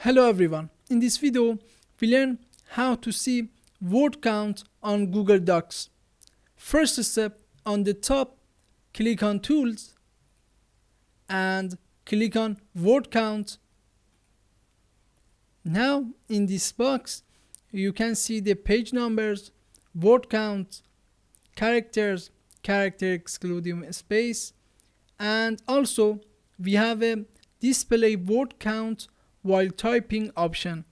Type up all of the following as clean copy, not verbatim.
Hello everyone. In this video, we learn how to see word count on Google Docs. First step, on the top, click on Tools and click on Word Count. Now in this box, you can see the page numbers, word count, characters, character excluding space, and also we have a display word count while typing option.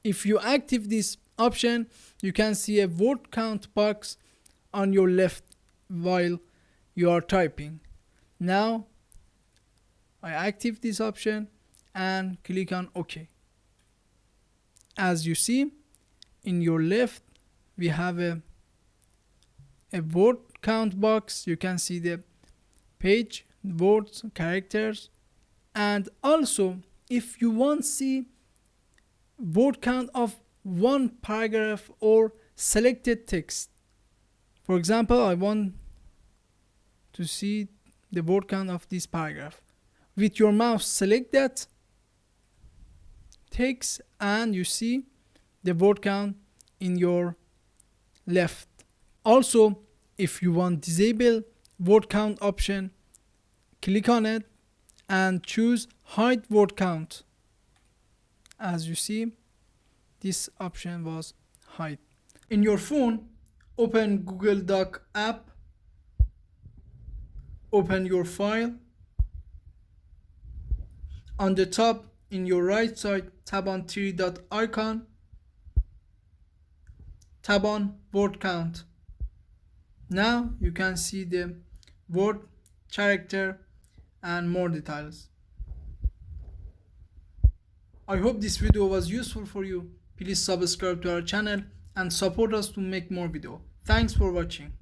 If you active this option, you can see a word count box on your left while you are typing. Now I active this option and click on OK. As you see, in your left we have a word count box. You can see the page, words, characters, and also if you want to see word count of one paragraph or selected text. For example, I want to see the word count of this paragraph. With your mouse, select that text and you see the word count in your left. Also, if you want disable word count option, click on it and choose hide word count. As you see, this option was hide. In your phone, open Google Doc app, open your file. On the top, in your right side, tap on three dot icon, tap on word count. Now you can see the word, character, and more details. I hope this video was useful for you. Please subscribe to our channel and support us to make more videos. Thanks for watching.